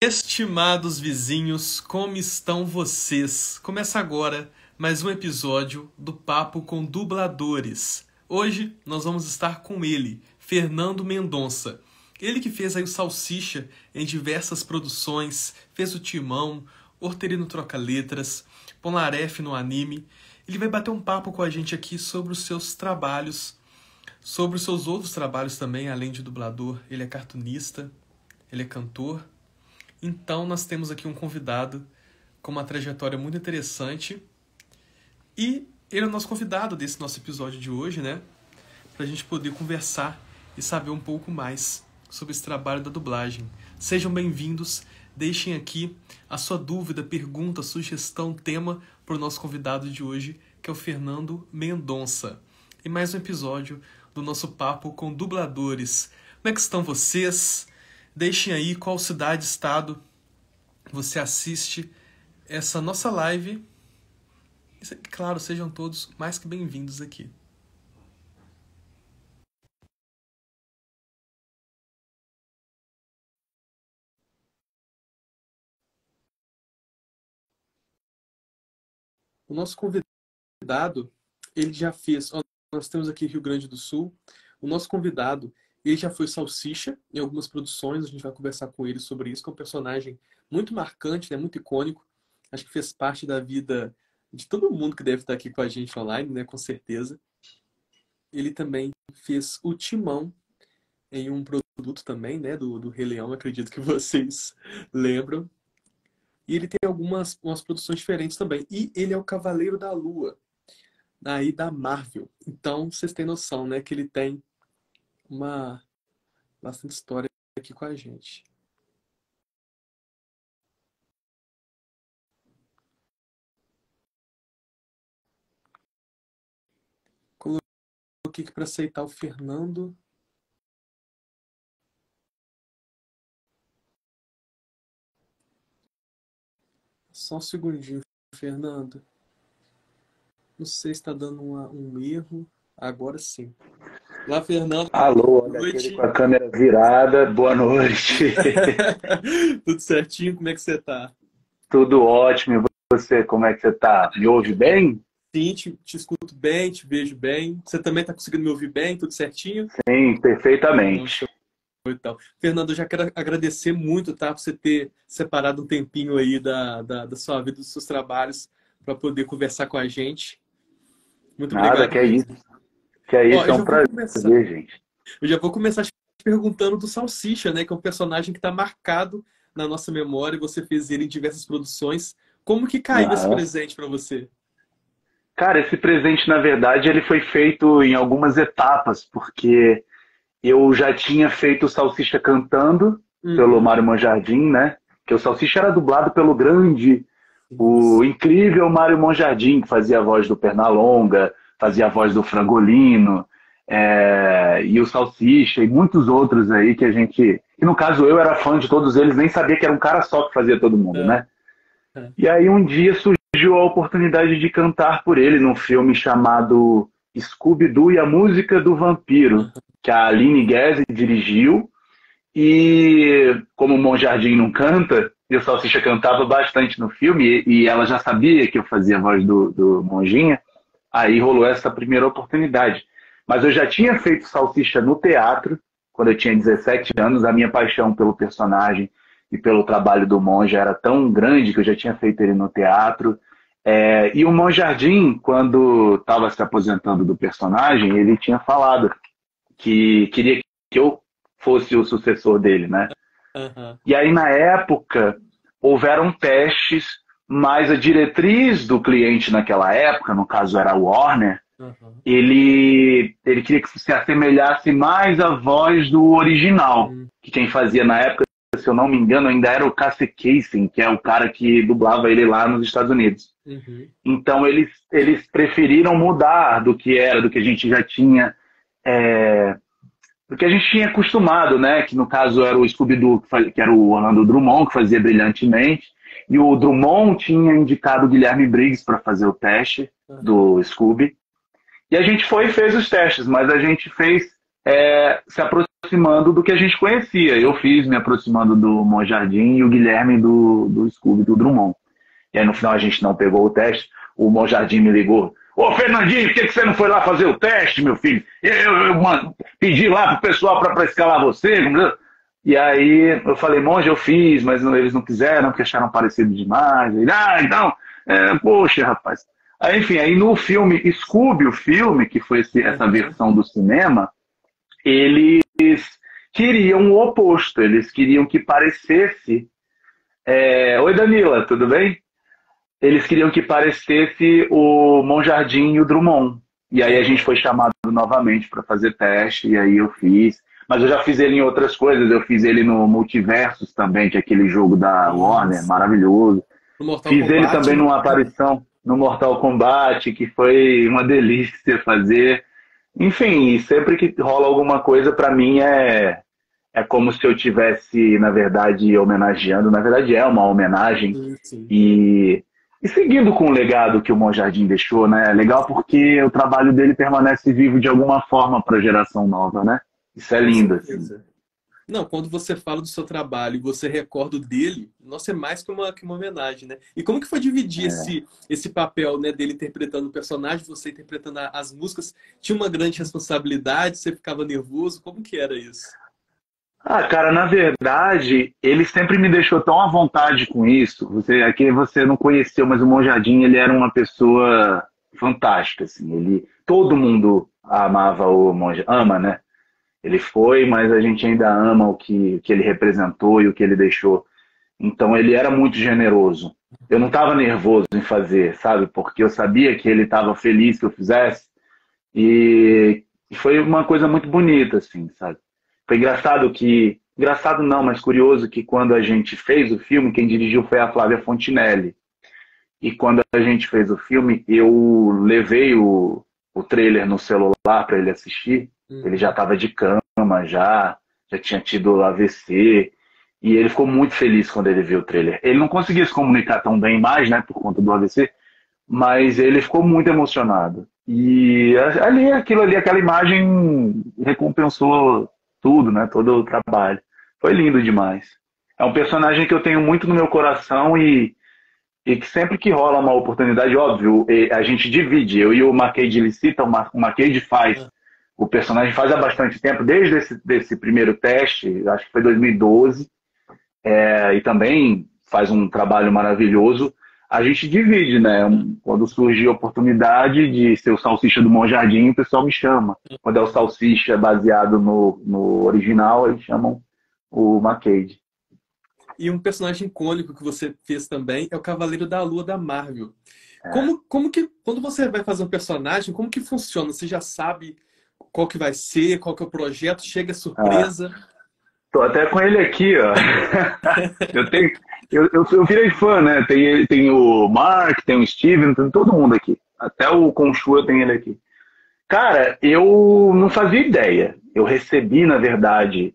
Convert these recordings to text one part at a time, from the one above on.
Estimados vizinhos, como estão vocês? Começa agora mais um episódio do Papo com Dubladores. Hoje nós vamos estar com ele, Fernando Mendonça. Ele que fez aí o Salsicha em diversas produções, fez o Timão, Hortelino Troca Letras, Polnareff no anime. Ele vai bater um papo com a gente aqui sobre os seus trabalhos, sobre os seus outros trabalhos também, além de dublador. Ele é cartunista, ele é cantor. Então, nós temos aqui um convidado com uma trajetória muito interessante. E ele é o nosso convidado desse nosso episódio de hoje, né? Pra gente poder conversar e saber um pouco mais sobre esse trabalho da dublagem. Sejam bem-vindos. Deixem aqui a sua dúvida, pergunta, sugestão, tema para o nosso convidado de hoje, que é o Fernando Mendonça. E mais um episódio do nosso Papo com Dubladores. Como é que estão vocês? Deixem aí qual cidade, estado você assiste essa nossa live. E, claro, sejam todos mais que bem-vindos aqui. O nosso convidado, ele já fez... Nós temos aqui Rio Grande do Sul. O nosso convidado, ele já foi Salsicha em algumas produções. A gente vai conversar com ele sobre isso, que é um personagem muito marcante, né? Muito icônico. Acho que fez parte da vida de todo mundo que deve estar aqui com a gente online, né? Com certeza. Ele também fez o Timão em um produto também, né? Do Rei Leão, acredito que vocês lembram. E ele tem algumas produções diferentes também. E ele é o Cavaleiro da Lua, daí da Marvel. Então, vocês têm noção, né? Que ele tem bastante história aqui com a gente. Coloquei aqui para aceitar o Fernando. Só um segundinho, Fernando. Não sei se está dando um erro. Agora sim. Olá, Fernando. Alô, Boa olha noite. aquele com a câmera virada. Boa noite. Tudo certinho? Como é que você está? Tudo ótimo. E você, como é que você tá? Me ouve bem? Sim, te escuto bem, te vejo bem. Você também está conseguindo me ouvir bem? Tudo certinho? Sim, Não, perfeitamente. então. Fernando, eu já quero agradecer muito, tá, por você ter separado um tempinho aí da sua vida, dos seus trabalhos, para poder conversar com a gente. Muito Nada, obrigado que é isso. mesmo. Que é Ó, isso, é um prazer, gente. eu já vou começar te perguntando do Salsicha, né, que é um personagem que está marcado na nossa memória. Você fez ele em diversas produções. Como que caiu esse Aham. presente para você? Cara, esse presente, na verdade, ele foi feito em algumas etapas, porque eu já tinha feito o Salsicha cantando pelo Uhum. Mário Monjardim, né? Que o Salsicha era dublado pelo grande, o Isso. incrível Mário Monjardim, que fazia a voz do Pernalonga, fazia a voz do Frangolino, e o Salsicha, e muitos outros aí que a gente... E no caso eu era fã de todos eles, nem sabia que era um cara só que fazia todo mundo, É, né? é. E aí um dia surgiu a oportunidade de cantar por ele num filme chamado Scooby-Doo e a Música do Vampiro, Uhum. que a Aline Guese dirigiu, e como o Monjardim não canta, e o Salsicha cantava bastante no filme, e ela já sabia que eu fazia a voz do Monjinha, aí rolou essa primeira oportunidade. Mas eu já tinha feito Salsicha no teatro, quando eu tinha 17 anos, a minha paixão pelo personagem e pelo trabalho do Monja era tão grande que eu já tinha feito ele no teatro. E o Monjardim, quando estava se aposentando do personagem, ele tinha falado que queria que eu fosse o sucessor dele, né? Aham. E aí, na época, houveram testes, mas a diretriz do cliente naquela época, no caso era a Warner, Aham. ele queria que se assemelhasse mais à voz do original, Uhum. que quem fazia na época, se eu não me engano, ainda era o Casey Kasem, que é o cara que dublava ele lá nos Estados Unidos. Uhum. Então, eles preferiram mudar do que era, do que a gente já tinha... é, porque a gente tinha acostumado, né? Que no caso era o Scooby-Doo, que era o Orlando Drummond, que fazia brilhantemente. E o Drummond tinha indicado o Guilherme Briggs para fazer o teste Aham. do Scooby. E a gente foi e fez os testes, mas a gente fez se aproximando do que a gente conhecia. Eu fiz me aproximando do Monjardim e o Guilherme do Scooby, do Drummond. E aí no final a gente não pegou o teste, o Monjardim me ligou. Ô Fernandinho, por que você não foi lá fazer o teste, meu filho? Eu pedi lá pro pessoal para escalar você. E aí eu falei, Monge, eu fiz, mas eles não quiseram, porque acharam parecido demais. Ele, então, poxa, rapaz. Aí, enfim, aí no filme Scooby, o filme, que foi essa versão do cinema, eles queriam o oposto, eles queriam que parecesse... Oi, Danila, tudo bem? Eles queriam que parecesse o Monjardim e o Drummond. E aí a gente foi chamado novamente para fazer teste, e aí eu fiz. Mas eu já fiz ele em outras coisas, eu fiz ele no Multiversus também, que é aquele jogo da Warner, maravilhoso. Fiz ele também numa aparição no Mortal Kombat, que foi uma delícia fazer. Enfim, sempre que rola alguma coisa, para mim é como se eu tivesse, na verdade, homenageando. Na verdade, é uma homenagem. Sim. E seguindo com o legado que o Monjardim deixou, né? É legal porque o trabalho dele permanece vivo de alguma forma para a geração nova, né? Isso é lindo. Assim. Não, quando você fala do seu trabalho e você recorda o dele, nossa, é mais que uma homenagem, né? E como que foi dividir esse papel, né, dele interpretando o personagem, você interpretando as músicas? Tinha uma grande responsabilidade, você ficava nervoso? Como que era isso? Cara, na verdade, ele sempre me deixou tão à vontade com isso. Aqui você não conheceu, mas o Monjardim, ele era uma pessoa fantástica, assim. Todo mundo amava o Monjardim, ama, né? Ele foi, mas a gente ainda ama o que ele representou e o que ele deixou. Então ele era muito generoso. Eu não estava nervoso em fazer, sabe? Porque eu sabia que ele estava feliz que eu fizesse. E foi uma coisa muito bonita, assim, sabe? Foi engraçado não, mas curioso que quando a gente fez o filme, quem dirigiu foi a Flávia Fontinelli. E quando a gente fez o filme, eu levei o trailer no celular para ele assistir. Ele já estava de cama, já tinha tido AVC. E ele ficou muito feliz quando ele viu o trailer. Ele não conseguia se comunicar tão bem mais, né, por conta do AVC, mas ele ficou muito emocionado. E aquela imagem recompensou tudo, né? Todo o trabalho. Foi lindo demais. É um personagem que eu tenho muito no meu coração e que sempre que rola uma oportunidade, óbvio, a gente divide. Eu e o Macade Licita, o Macade faz. O personagem faz há bastante tempo, desde esse primeiro teste, acho que foi 2012, e também faz um trabalho maravilhoso. A gente divide, né? Quando surge a oportunidade de ser o Salsicha do Monjardim, o pessoal me chama. Quando é o Salsicha baseado no original, eles chamam o Macade. E um personagem icônico que você fez também é o Cavaleiro da Lua da Marvel. Como que, quando você vai fazer um personagem, como que funciona? Você já sabe qual que vai ser, qual que é o projeto? Chega surpresa? Tô até com ele aqui, ó. Eu virei fã, né? Tem o Mark, tem o Steven, tem todo mundo aqui. Até o Conchu eu tenho ele aqui. Cara, eu não fazia ideia. Eu recebi, na verdade,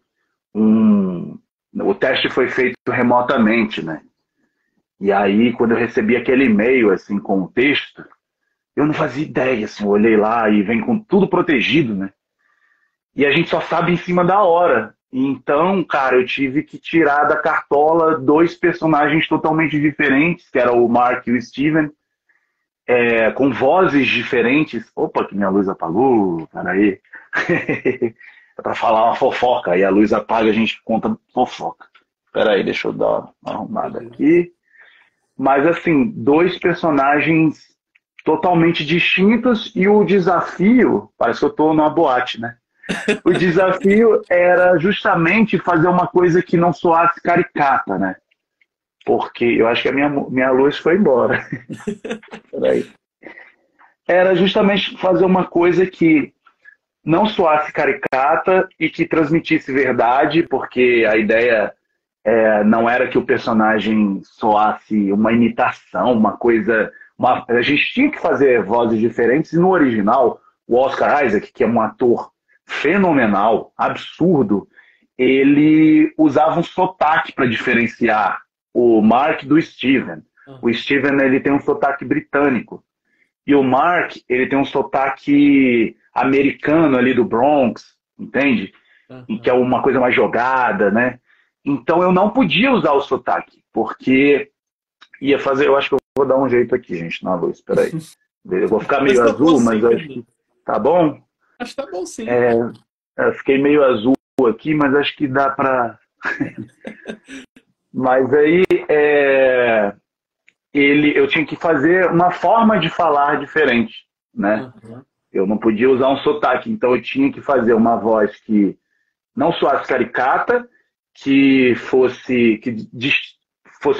o teste foi feito remotamente, né? E aí, quando eu recebi aquele e-mail, assim, com o texto, eu não fazia ideia, assim, eu olhei lá e vem com tudo protegido, né? E a gente só sabe em cima da hora. Então, cara, eu tive que tirar da cartola 2 personagens totalmente diferentes, que era o Mark e o Steven, com vozes diferentes. Opa, que minha luz apagou, peraí. É pra falar uma fofoca, aí a luz apaga, a gente conta fofoca. Peraí, deixa eu dar uma arrumada aqui. Mas, assim, 2 personagens totalmente distintos e o desafio, parece que eu tô numa boate, né? O desafio era justamente fazer uma coisa que não soasse caricata, né? Porque eu acho que a minha luz foi embora. Peraí. Era justamente fazer uma coisa que não soasse caricata e que transmitisse verdade, porque a ideia não era que o personagem soasse uma imitação, uma coisa... A gente tinha que fazer vozes diferentes, e no original, o Oscar Isaac, que é um ator fenomenal, absurdo, ele usava um sotaque para diferenciar o Mark do Steven. O Steven, ele tem um sotaque britânico. E o Mark, ele tem um sotaque americano ali do Bronx. entende? E que é Aham. uma coisa mais jogada, né? Então eu não podia usar o sotaque, porque ia fazer. Eu acho que eu vou dar um jeito aqui, gente, na luz. Peraí. Eu vou ficar Mas meio tá bom azul, assim, mas acho Fernando. que tá bom. Acho que tá bom sim. É, eu fiquei meio azul aqui, mas acho que dá pra. Mas aí eu tinha que fazer uma forma de falar diferente, né? Aham. Eu não podia usar um sotaque, então eu tinha que fazer uma voz que não soasse caricata, que fosse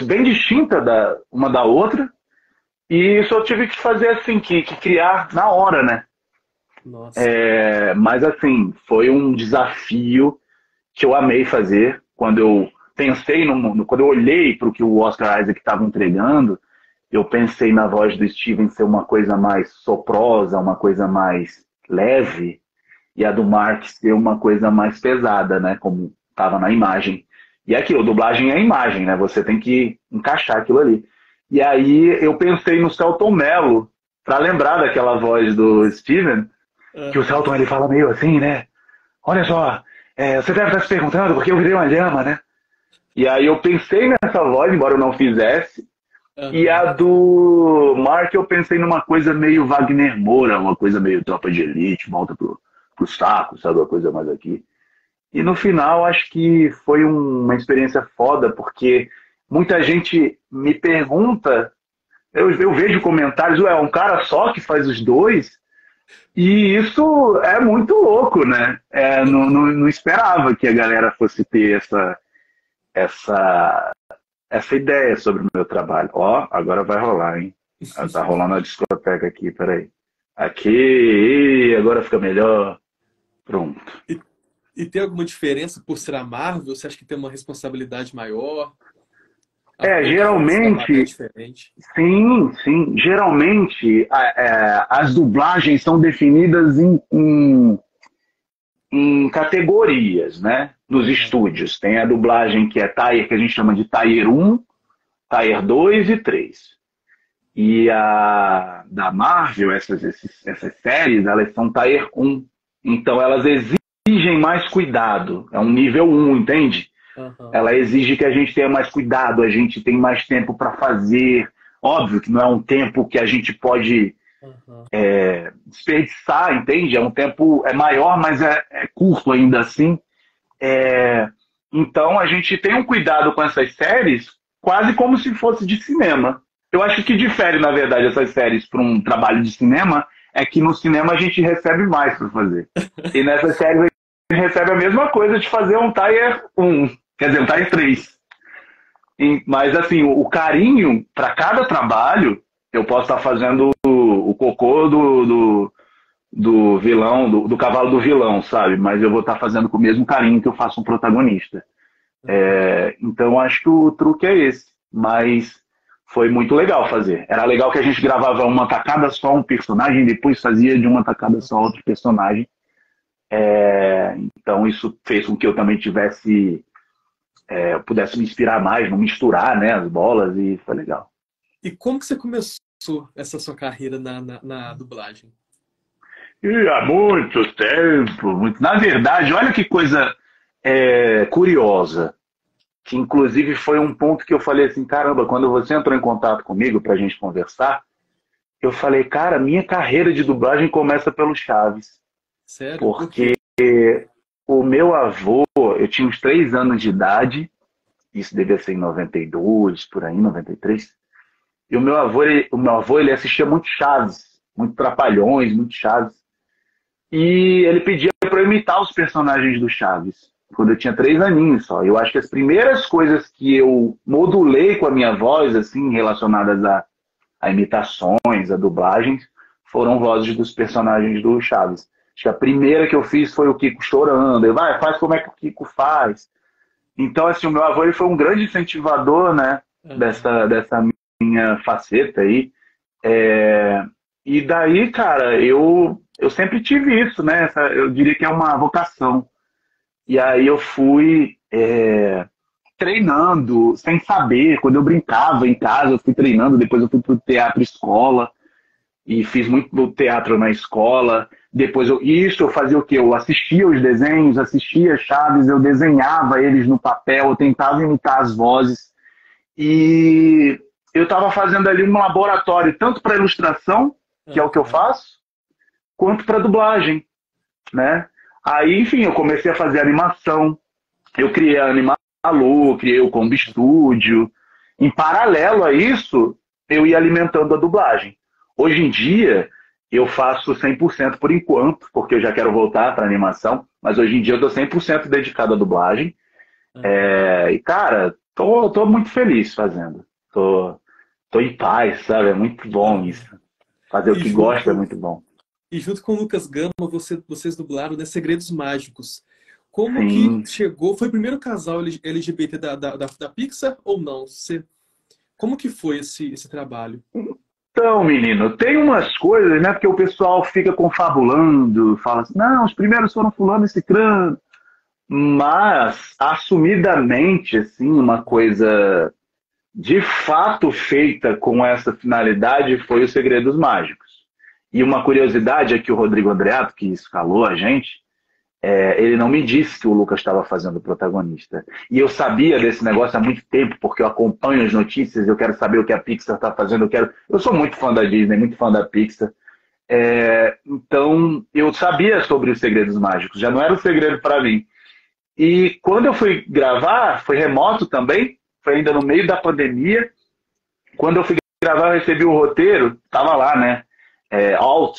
bem distinta uma da outra, e isso eu tive que fazer assim, que criar na hora, né? Nossa. Mas assim, foi um desafio que eu amei fazer. Quando eu pensei quando eu olhei para o que o Oscar Isaac estava entregando, eu pensei na voz do Steven ser uma coisa mais soprosa, uma coisa mais leve, e a do Mark ser uma coisa mais pesada, né? Como estava na imagem. E é aquilo, dublagem é imagem, né? Você tem que encaixar aquilo ali. E aí eu pensei no Selton Mello, para lembrar daquela voz do Steven, que o Aham. Selton ele fala meio assim, né? Olha só, você deve estar se perguntando porque eu virei uma lhama, né? E aí eu pensei nessa voz, embora eu não fizesse, e Aham. a do Mark eu pensei numa coisa meio Wagner Moura, uma coisa meio Tropa de Elite, volta pro saco, sabe? Uma coisa mais aqui. E no final acho que foi uma experiência foda, porque muita gente me pergunta, eu vejo comentários, ué, é um cara só que faz os dois? E isso é muito louco, né? Não esperava que a galera fosse ter essa, essa ideia sobre o meu trabalho. Ó, agora vai rolar, hein? Tá rolando a discoteca aqui, peraí. Aqui, agora fica melhor. Pronto. E, e tem alguma diferença por ser a Marvel? Você acha que tem uma responsabilidade maior? Ou que a forma de trabalhar é Geralmente, diferente? sim, sim. Geralmente, as dublagens são definidas em categorias, né? Nos Aham. estúdios. Tem a dublagem que é Tier, que a gente chama de Tier 1, Tier 2 e 3. E a da Marvel, essas séries, elas são Tier 1. Então elas exigem mais cuidado. É um nível 1, entende? Aham. Ela exige que a gente tenha mais cuidado, a gente tem mais tempo para fazer. Óbvio que não é um tempo que a gente pode Aham. desperdiçar, entende? É um tempo maior, mas é curto ainda assim. É, então a gente tem um cuidado com essas séries quase como se fosse de cinema. Eu acho que difere, na verdade, essas séries para um trabalho de cinema é que no cinema a gente recebe mais para fazer. E nessas séries a gente recebe a mesma coisa de fazer um Tier 1, quer dizer, um Tier 3. Mas assim, o carinho para cada trabalho, eu posso estar fazendo o cocô do vilão, do cavalo do vilão, sabe? Mas eu vou estar fazendo com o mesmo carinho que eu faço um protagonista. Aham. Então acho que o truque é esse. Mas foi muito legal fazer. Era legal que a gente gravava uma tacada só um personagem, e depois fazia de uma tacada só outro personagem. Então isso fez com que eu também eu pudesse me inspirar mais, não misturar, né, as bolas, e foi legal. E como que você começou essa sua carreira na dublagem? E há muito tempo, na verdade, olha que coisa curiosa, que inclusive foi um ponto que eu falei assim, caramba, quando você entrou em contato comigo para a gente conversar, eu falei, cara, minha carreira de dublagem começa pelo Chaves, Sério? Por porque quê? o meu avô, eu tinha uns 3 anos de idade, isso devia ser em 92, por aí, 93, e o meu avô ele assistia muito Chaves, muito Trapalhões, muito Chaves, e ele pedia para eu imitar os personagens do Chaves, quando eu tinha 3 aninhos só. Eu acho que as primeiras coisas que eu modulei com a minha voz, assim, relacionadas a imitações, a dublagens, foram vozes dos personagens do Chaves. Acho que a primeira que eu fiz foi o Kiko chorando. Ele vai, faz como é que o Kiko faz. Então, assim, o meu avô ele foi um grande incentivador, né, Aham. dessa minha faceta aí. E daí, cara, eu sempre tive isso, né? Eu diria que é uma vocação. E aí eu fui treinando, sem saber. Quando eu brincava em casa, eu fui treinando. Depois eu fui pro teatro escola e fiz muito teatro na escola. Depois eu fazia o quê? Eu assistia os desenhos, assistia Chaves, eu desenhava eles no papel, eu tentava imitar as vozes. E eu estava fazendo ali um laboratório, tanto para ilustração, que é o que eu faço, quanto para dublagem, né? Aí, enfim, eu comecei a fazer animação, eu criei a Animalu, criei o Combi Studio. Em paralelo a isso, eu ia alimentando a dublagem. Hoje em dia, eu faço 100% por enquanto, porque eu já quero voltar para animação, mas hoje em dia eu tô 100% dedicado à dublagem. E, cara, tô muito feliz fazendo. Tô em paz, sabe? É muito bom isso. Fazer o E que junto gosta é com, muito bom. e junto com o Lucas Gama, vocês dublaram, né, Segredos Mágicos. Como que Sim. chegou? Foi o primeiro casal LGBT da Pixar ou não? Como que foi esse trabalho? Então, menino, tem umas coisas, né? Porque o pessoal fica confabulando, fala assim, não, os primeiros foram fulano e ciclano. Mas, assumidamente, assim, uma coisa de fato feita com essa finalidade foi o Segredos Mágicos. E uma curiosidade é que o Rodrigo Andreato, que escalou a gente, ele não me disse que o Lucas estava fazendo o protagonista. E eu sabia desse negócio há muito tempo, porque eu acompanho as notícias, eu quero saber o que a Pixar está fazendo, eu sou muito fã da Disney, muito fã da Pixar. Então, eu sabia sobre os Segredos Mágicos, já não era um segredo para mim. E quando eu fui gravar, foi remoto também, foi ainda no meio da pandemia. Quando eu fui gravar, eu recebi o roteiro, tava lá, né? Alt.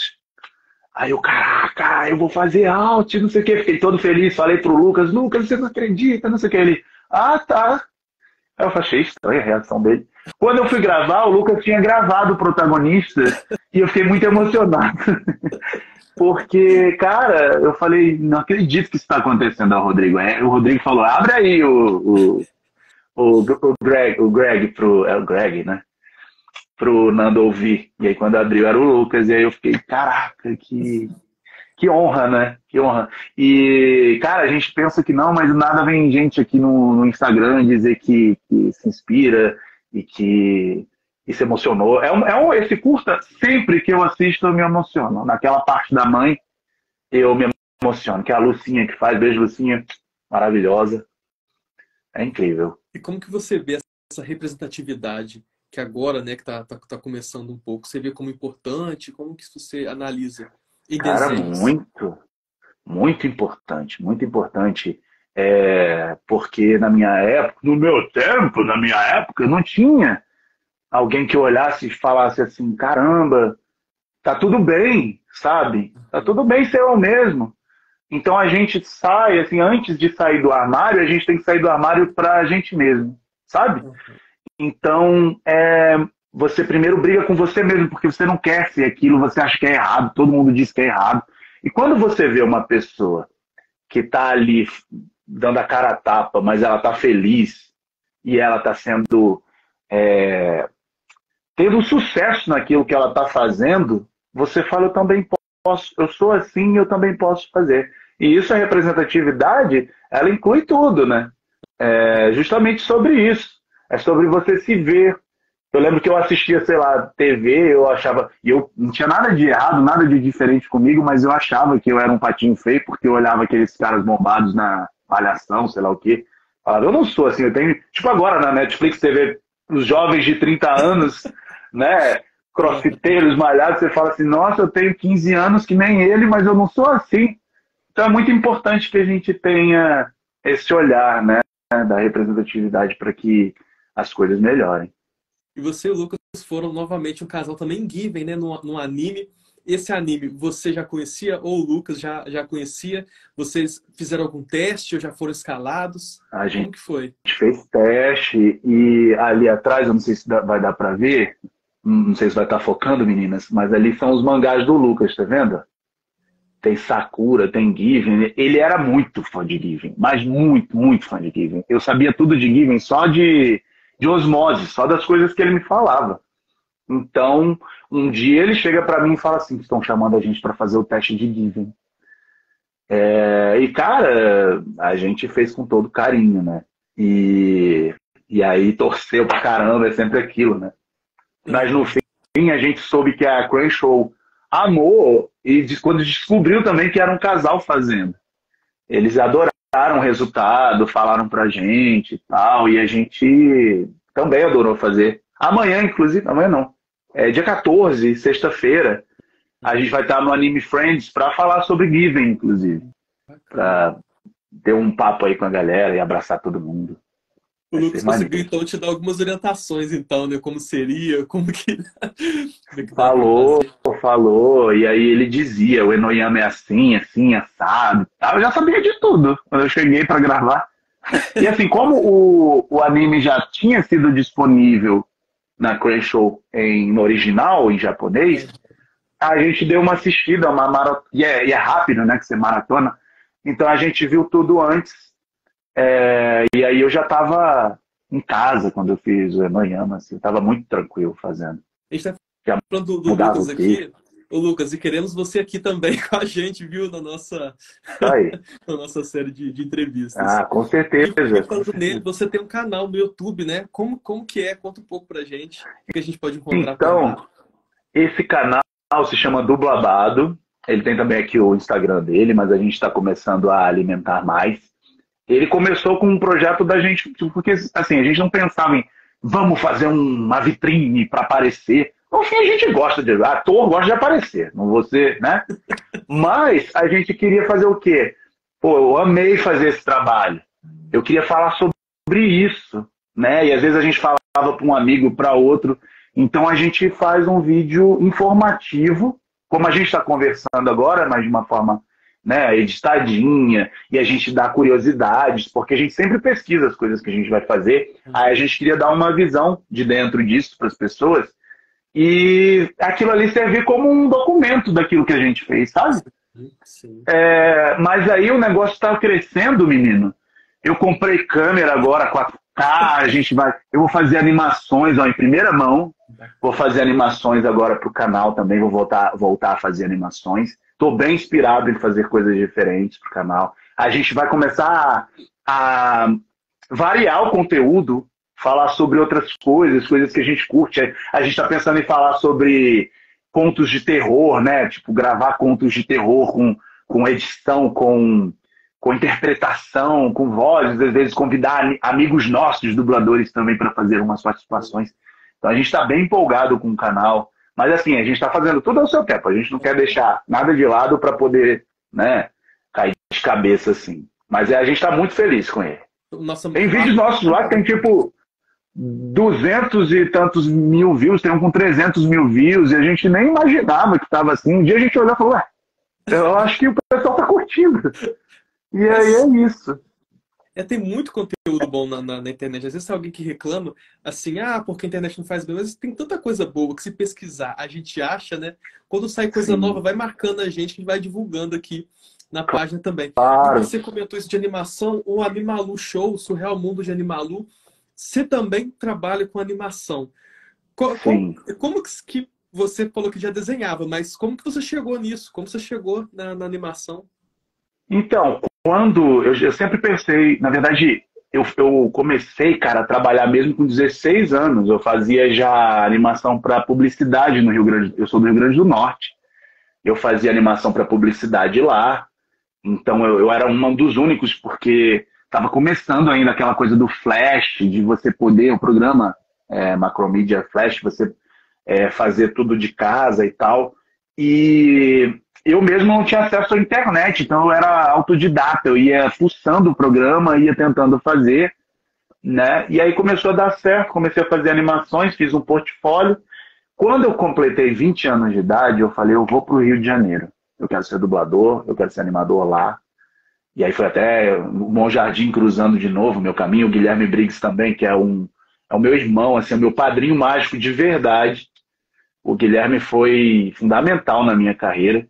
Aí eu, caraca, eu vou fazer alt, não sei o que. Fiquei todo feliz, falei pro Lucas, Lucas, você não acredita, não sei o que. Ele, ah, tá. Aí eu achei estranha a reação dele. Quando eu fui gravar, o Lucas tinha gravado o protagonista e eu fiquei muito emocionado. Porque, cara, eu falei, não acredito que isso está acontecendo ao Rodrigo. O Rodrigo falou, abre aí o Greg é o Greg, né? Pro Nando ouvir. E aí quando abriu era o Lucas, e aí eu fiquei, caraca, que honra, né? Que honra. E, cara, a gente pensa que não, mas nada vem gente aqui no Instagram dizer que se inspira e que se emocionou. Esse curta, sempre que eu assisto, eu me emociono. Naquela parte da mãe, eu me emociono, que é a Lucinha que faz. Beijo, Lucinha. Maravilhosa. É incrível. E como que você vê essa representatividade que agora, né, que tá começando um pouco, você vê como importante? Como que você analisa em Cara, desenhos? muito, muito importante, muito importante. Porque no meu tempo, na minha época, não tinha alguém que olhasse e falasse assim, caramba, tá tudo bem, sabe? Tá tudo bem ser eu mesmo. Então a gente sai, assim, antes de sair do armário, a gente tem que sair do armário pra gente mesmo, sabe? Então, você primeiro briga com você mesmo, porque você não quer ser aquilo, você acha que é errado, todo mundo diz que é errado. E quando você vê uma pessoa que tá ali dando a cara a tapa, mas ela tá feliz e ela tá sendo tendo sucesso naquilo que ela está fazendo, você fala, eu também posso, eu sou assim, eu também posso fazer. E isso, a representatividade, ela inclui tudo, né? Justamente sobre isso. É sobre você se ver. Eu lembro que eu assistia, sei lá, TV, eu achava, e eu não tinha nada de errado, nada de diferente comigo, mas eu achava que eu era um patinho feio, porque eu olhava aqueles caras bombados na Malhação, sei lá o quê. Falava, eu não sou assim, eu tenho, tipo agora na Netflix, você vê os jovens de 30 anos, né, crossfiteiros malhados, você fala assim, nossa, eu tenho 15 anos que nem ele, mas eu não sou assim. Então é muito importante que a gente tenha esse olhar, né, da representatividade para que as coisas melhorem. E você e o Lucas foram novamente um casal também em Given, né? No anime. Esse anime você já conhecia ou o Lucas já conhecia? Vocês fizeram algum teste ou já foram escalados? A gente Como que foi? fez teste e ali atrás, eu não sei se vai dar para ver, não sei se vai estar focando, meninas, mas ali são os mangás do Lucas, tá vendo? Tem Sakura, tem Given. Ele era muito fã de Given, mas muito, muito fã de Given. Eu sabia tudo de Given só de osmose, só das coisas que ele me falava. Então, um dia ele chega para mim e fala assim, estão chamando a gente para fazer o teste de Given. E, cara, a gente fez com todo carinho, né? E aí torceu pra caramba, é sempre aquilo, né? Mas no fim a gente soube que a Crunchyroll amou e quando descobriu também que era um casal fazendo. Eles adoraram o resultado, falaram pra gente e tal, e a gente também adorou fazer. Amanhã, inclusive, amanhã não. É dia 14, sexta-feira, a gente vai estar no Anime Friends para falar sobre Given, inclusive. Para ter um papo aí com a galera e abraçar todo mundo. O Lucas conseguiu, então, te dar algumas orientações, então, né? Como seria, como que falou, e aí ele dizia, o Enoyama é assim, assim, assado. Eu já sabia de tudo quando eu cheguei para gravar. E assim, como o anime já tinha sido disponível na Crunchyroll no original, em japonês, a gente deu uma assistida, uma maratona, e é rápido, né, que você maratona. Então a gente viu tudo antes, e aí eu já estava em casa quando eu fiz o Enoyama, assim, eu estava muito tranquilo fazendo. A gente está falando do Lucas aqui, ô Lucas, e queremos você aqui também com a gente, viu, na nossa, na nossa série de entrevistas. Ah, com certeza. E falando nele, você tem um canal no YouTube, né? Como que é? Conta um pouco pra gente, o que a gente pode encontrar então, por lá. Esse canal se chama Dublabado, ele tem também aqui o Instagram dele, mas a gente está começando a alimentar mais. Ele começou com um projeto da gente, porque assim, a gente não pensava em vamos fazer uma vitrine para aparecer. No fim, a gente gosta de... Ator gosta de aparecer, não vou ser, né? Mas a gente queria fazer o quê? Pô, eu amei fazer esse trabalho. Eu queria falar sobre isso, né? E às vezes a gente falava para um amigo, para outro. Então a gente faz um vídeo informativo, como a gente está conversando agora, mas de uma forma, né, editadinha, e a gente dá curiosidades, porque a gente sempre pesquisa as coisas que a gente vai fazer. Aí a gente queria dar uma visão de dentro disso para as pessoas, e aquilo ali servir como um documento daquilo que a gente fez, sabe? Sim. Mas aí o negócio está crescendo, menino. Eu comprei câmera agora, 4K, eu vou fazer animações em primeira mão, vou fazer animações agora para o canal também, vou voltar a fazer animações. Estou bem inspirado em fazer coisas diferentes para o canal. A gente vai começar a variar o conteúdo, falar sobre outras coisas que a gente curte. A gente está pensando em falar sobre contos de terror, né? Tipo, gravar contos de terror com edição, com interpretação, com vozes, às vezes convidar amigos nossos, dubladores também, para fazer umas participações. Então a gente está bem empolgado com o canal. Mas assim, a gente está fazendo tudo ao seu tempo. A gente não quer deixar nada de lado para poder, né, cair de cabeça assim. Mas a gente está muito feliz com ele. Tem vídeos nossos lá que tem tipo 200 e tantos mil views, tem um com 300 mil views, e a gente nem imaginava que estava assim. Um dia a gente olhou e falou, ué, eu acho que o pessoal está curtindo. E aí é isso. Tem muito conteúdo bom na internet. Às vezes tem alguém que reclama, assim, porque a internet não faz bem, mas tem tanta coisa boa que se pesquisar, a gente acha, né? Quando sai coisa nova, vai marcando a gente vai divulgando aqui na página também. Claro. E você comentou isso de animação, o Animalu Show, o Surreal Mundo de Animalu, você também trabalha com animação. Como que você falou que já desenhava, mas como que você chegou nisso? Como você chegou na animação? Então, quando eu sempre pensei, na verdade, eu comecei, cara, a trabalhar mesmo com 16 anos. Eu fazia já animação para publicidade no Rio Grande. Eu sou do Rio Grande do Norte. Eu fazia animação para publicidade lá. Então eu era um dos únicos, porque estava começando ainda aquela coisa do Flash, de você poder, o programa Macromedia Flash, você fazer tudo de casa e tal. E eu mesmo não tinha acesso à internet, então eu era autodidata, eu ia fuçando o programa, ia tentando fazer, né? E aí começou a dar certo, comecei a fazer animações, fiz um portfólio. Quando eu completei 20 anos de idade, eu falei, eu vou para o Rio de Janeiro. Eu quero ser dublador, eu quero ser animador lá. E aí foi até o Monjardim cruzando de novo meu caminho, o Guilherme Briggs também, que é o meu irmão, assim, é o meu padrinho mágico de verdade. O Guilherme foi fundamental na minha carreira.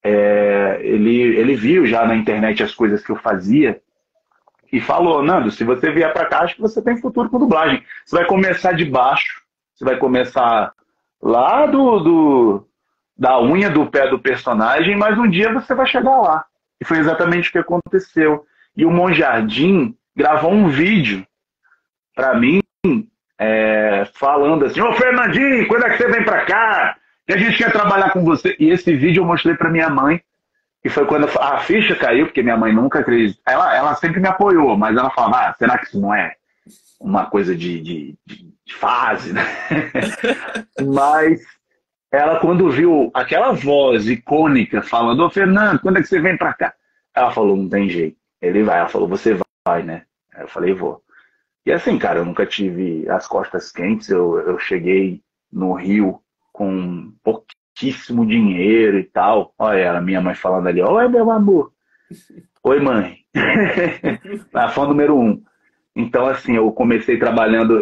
Ele viu já na internet as coisas que eu fazia e falou, Nando, se você vier para cá, acho que você tem futuro com dublagem. Você vai começar de baixo, você vai começar lá da unha do pé do personagem, mas um dia você vai chegar lá. E foi exatamente o que aconteceu. E o Monjardim gravou um vídeo para mim, falando assim, ô Fernandinho, quando é que você vem para cá? que a gente quer trabalhar com você. E esse vídeo eu mostrei para minha mãe, e foi quando a ficha caiu, porque minha mãe nunca acreditou. Ela sempre me apoiou, mas ela falava, será que isso não é uma coisa de fase, né? Mas ela, quando viu aquela voz icônica falando, ô Fernando, quando é que você vem pra cá? Ela falou, não tem jeito. Ele vai. Ela falou, você vai, né? Aí eu falei, vou. E assim, cara, eu nunca tive as costas quentes. Eu cheguei no Rio com pouquíssimo dinheiro e tal. Olha ela, minha mãe falando ali, oi, meu amor. Oi, mãe. A fã número 1. Então, assim, eu comecei trabalhando,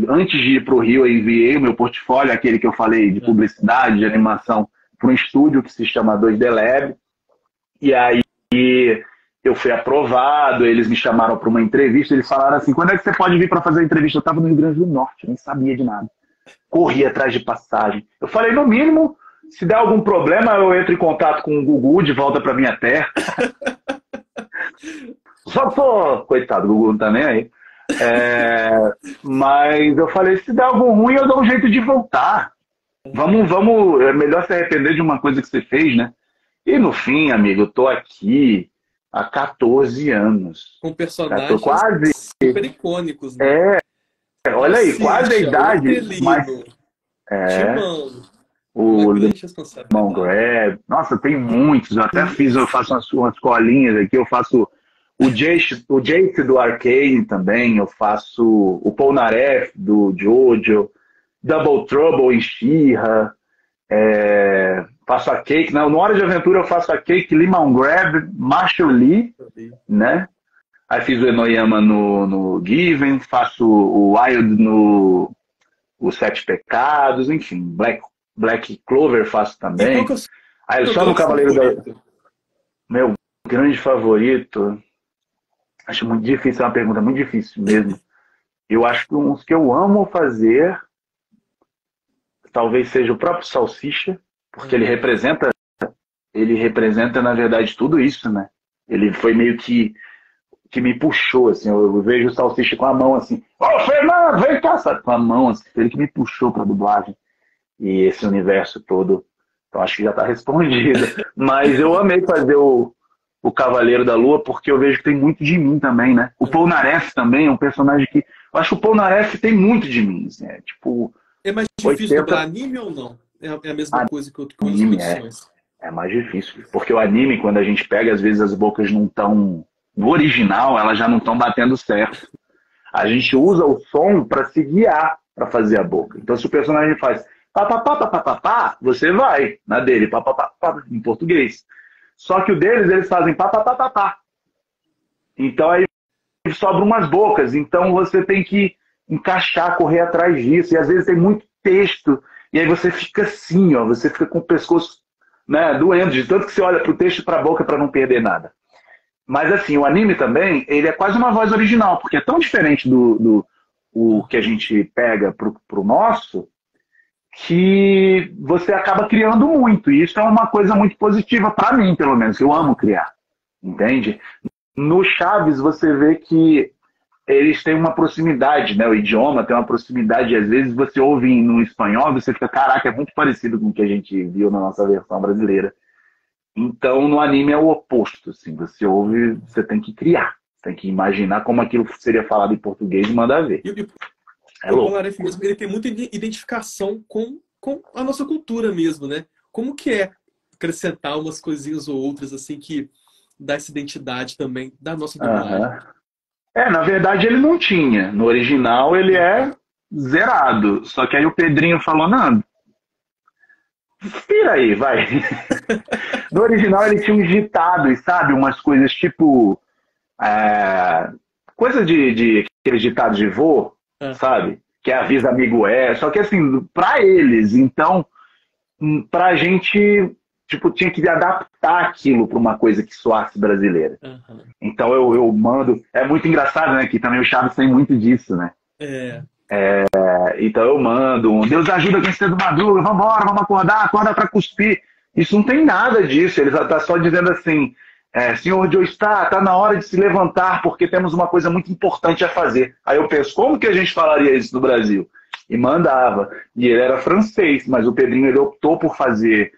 antes de ir para o Rio, eu enviei o meu portfólio, aquele que eu falei de publicidade, de animação, para um estúdio que se chama 2D Lab. E aí eu fui aprovado, eles me chamaram para uma entrevista, eles falaram assim, quando é que você pode vir para fazer a entrevista? Eu estava no Rio Grande do Norte, nem sabia de nada. Corri atrás de passagem. Eu falei, no mínimo, se der algum problema, eu entro em contato com o Gugu de volta para minha terra. Só tô... Coitado, o Gugu não tá nem aí. Mas eu falei, se der algo ruim, eu dou um jeito de voltar. Vamos, é melhor se arrepender de uma coisa que você fez, né? E no fim, amigo, eu tô aqui há 14 anos. Com personagens quase super icônicos, né? Olha aí, quase a idade. Mas, Timão. O Lemon Grab. Nossa, tem muitos. Eu até eu faço umas colinhas aqui, eu faço o Jace do Arcane também, eu faço o Polnareff do Jojo, Double Trouble em She-Ra, faço a Cake, no Hora de Aventura eu faço a Cake, Lemon Grab, Marshall Lee, né? Aí fiz o Enoyama no Given, faço o Wild no Os Sete Pecados, enfim, Black Clover faço também. Aí só no Cavaleiro da... Meu grande favorito... Acho muito difícil, é uma pergunta muito difícil mesmo. Eu acho que uns que eu amo fazer talvez seja o próprio Salsicha, porque ele representa, na verdade, tudo isso, né? Ele foi meio que me puxou, assim, eu vejo o Salsicha com a mão assim, ô Fernando, vem cá, sabe? Com a mão, assim, ele que me puxou pra dublagem. E esse universo todo, então acho que já tá respondido. Mas eu amei fazer o Cavaleiro da Lua, porque eu vejo que tem muito de mim também, né? O Polnareff também é um personagem que... Eu acho que o Polnareff tem muito de mim, assim, tipo... É mais difícil dublar anime ou não? É a mesma coisa que outras produções? É mais difícil, porque o anime, quando a gente pega, às vezes as bocas não estão... No original, elas já não estão batendo certo. A gente usa o som para se guiar, para fazer a boca. Então, se o personagem faz pá, você vai na dele, pá, em português. Só que o deles, eles fazem pá. Então aí sobram umas bocas. Então você tem que encaixar, correr atrás disso. E às vezes tem muito texto. E aí você fica assim, ó. Você fica com o pescoço, né, doendo. De tanto que você olha pro texto e pra boca para não perder nada. Mas assim, o anime também, ele é quase uma voz original. Porque é tão diferente do que a gente pega pro nosso, que você acaba criando muito. E isso é uma coisa muito positiva para mim, pelo menos. Eu amo criar, entende? No Chaves, você vê que eles têm uma proximidade, né? O idioma tem uma proximidade. Às vezes você ouve no espanhol, você fica, caraca, é muito parecido com o que a gente viu na nossa versão brasileira. Então, no anime é o oposto. Assim, você ouve, você tem que criar. Tem que imaginar como aquilo seria falado em português e mandar ver. O Polnareff mesmo, ele tem muita identificação com a nossa cultura mesmo, né? Como que é acrescentar umas coisinhas ou outras, assim, que dá essa identidade também da nossa dublagem? Na verdade ele não tinha. No original ele é zerado. Só que aí o Pedrinho falou, não, vira aí, vai. No original ele tinha uns ditados, sabe? Umas coisas tipo... coisa de aqueles ditados de vô, sabe? Que avisa amigo só que assim, pra eles, então, pra gente, tipo, tinha que adaptar aquilo pra uma coisa que soasse brasileira. Então eu mando, é muito engraçado, né, que também o Chaves tem muito disso, né? Então eu mando, Deus ajuda quem cedo madruga, vambora, vamos acordar, acorda pra cuspir. Isso não tem nada disso, ele tá só dizendo assim, senhor Joe está na hora de se levantar porque temos uma coisa muito importante a fazer. Aí eu penso, como que a gente falaria isso no Brasil? e mandava. E ele era francês, mas o Pedrinho ele optou por fazer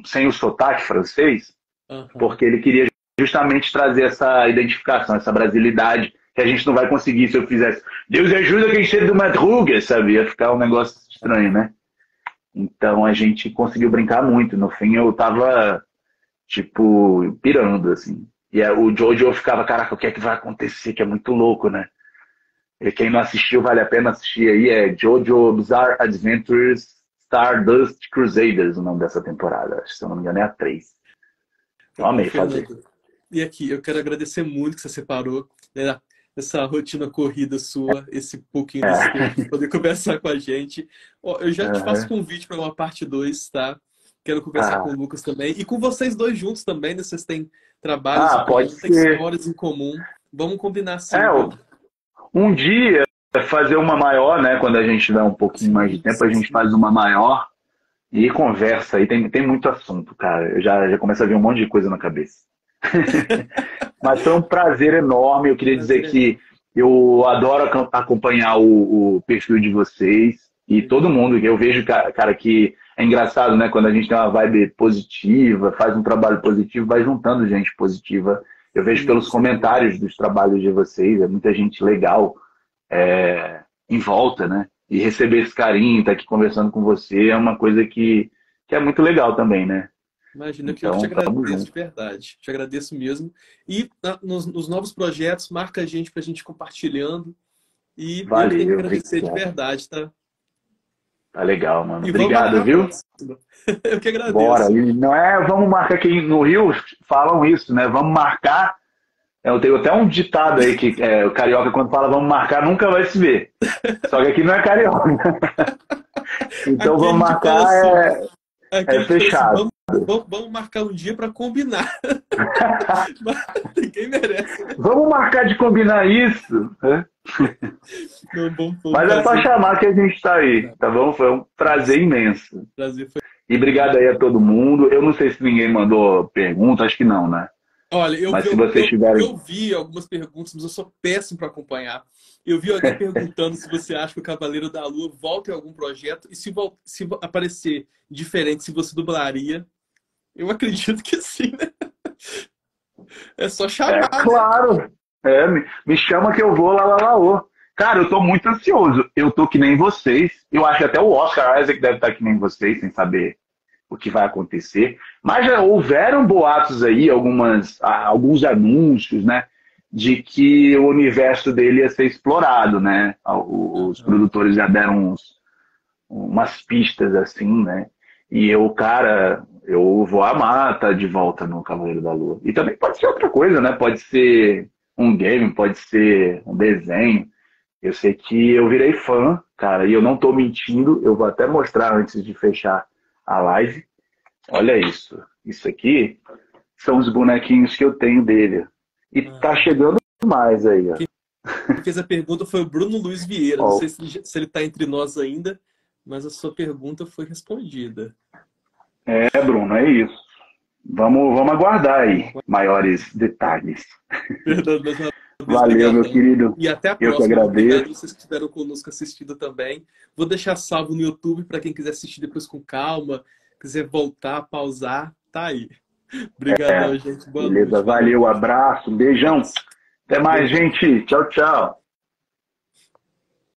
sem o sotaque francês, Aham. porque ele queria justamente trazer essa identificação, essa brasilidade, que a gente não vai conseguir se eu fizesse Deus ajuda quem cedo do Madruga, sabe? Ia ficar um negócio estranho, né? Então a gente conseguiu brincar muito. No fim eu tava, tipo, pirando, assim. E o Jojo ficava, caraca, o que é que vai acontecer? Que é muito louco, né? E quem não assistiu, vale a pena assistir aí. É Jojo Bizarre Adventures Stardust Crusaders, o nome dessa temporada. Acho que, se eu não me engano, é a 3. Eu Ô, amei fazer. Fernando, e aqui, eu quero agradecer muito que você separou, né, essa rotina corrida sua, esse pouquinho desse tempo, É. para poder conversar com a gente. Ó, eu já te faço Uhum. convite para uma parte 2, tá? Quero conversar com o Ah, Lucas também. E com vocês dois juntos também, né? Vocês têm trabalhos em pode comum, têm ser. histórias em comum. Vamos combinar sim, É, viu? um dia fazer uma maior, né? Quando a gente tiver um pouquinho mais de Sim, tempo, a gente sim. faz uma maior e conversa. Aí tem muito assunto, cara. Eu já começo a vir um monte de coisa na cabeça. Mas foi um prazer enorme. Eu queria dizer Prazer é meu. que eu adoro acompanhar o perfil de vocês e todo mundo. Que eu vejo, cara, que é engraçado, né? Quando a gente tem uma vibe positiva, faz um trabalho positivo, vai juntando gente positiva. Eu vejo pelos Isso é verdade. comentários dos trabalhos de vocês, é muita gente legal em volta, né? E receber esse carinho, estar aqui conversando com você é uma coisa que é muito legal também, né? Imagina que eu te Então, tamo agradeço de junto. verdade. Te agradeço mesmo. E nos novos projetos, marca a gente para a gente compartilhando. E eu que tenho que Valeu, agradecer de obrigado. verdade, tá? Tá legal, mano. E vamos marcar Obrigado, a viu? próxima. Eu que Bora. agradeço. E não é, vamos marcar aqui no Rio, falam isso, né? Vamos marcar. Eu tenho até um ditado aí que o carioca, quando fala vamos marcar, nunca vai se ver. Só que aqui não é carioca. Então Aqui a vamos gente fala marcar assim, aqui é a gente fala assim, fechado. vamos marcar um dia para combinar. Mas ninguém merece, né? Vamos marcar de combinar isso, né? Não, foi um Mas é só prazer. chamar que a gente está aí, tá bom? Foi um prazer imenso. O prazer foi E meu. obrigado aí a todo mundo. Eu não sei se ninguém mandou pergunta, acho que não, né? Olha, Mas se vocês tiverem. eu vi algumas perguntas, mas eu sou péssimo para acompanhar. Eu vi alguém perguntando se você acha que o Cavaleiro da Lua volta em algum projeto e se aparecer diferente, se você dublaria. Eu acredito que sim, né? É só É chamar, né? claro. Me chama que eu vou lá, lá, lá, ô. Cara, eu tô muito ansioso. Eu tô que nem vocês. Eu acho que até o Oscar Isaac deve estar que nem vocês, sem saber o que vai acontecer. Mas já houveram boatos aí, alguns anúncios, né? De que o universo dele ia ser explorado, né? Os Aham. produtores já deram umas pistas assim, né? E eu, cara, eu vou amar estar de volta no Cavaleiro da Lua. E também pode ser outra coisa, né? Pode ser um game, pode ser um desenho. Eu sei que eu virei fã, cara, e eu não tô mentindo. Eu vou até mostrar antes de fechar a live. Olha isso. Isso aqui são os bonequinhos que eu tenho dele. E tá Ah, chegando mais aí, ó. quem fez a pergunta foi o Bruno Luiz Vieira. Não Ó, sei se ele está entre nós ainda, mas a sua pergunta foi respondida. Bruno, é isso. Vamos aguardar aí maiores detalhes. Fernando, mais uma vez, Valeu, meu brigadão. querido. E até a Eu que próxima. Obrigado a agradeço. vocês que estiveram conosco assistindo também. Vou deixar salvo no YouTube para quem quiser assistir depois com calma, quiser voltar, pausar, tá aí. Obrigadão, gente. Boa Beleza, noite. Valeu valeu, mesmo. abraço, beijão. Até mais, Beijão. gente. Tchau, tchau.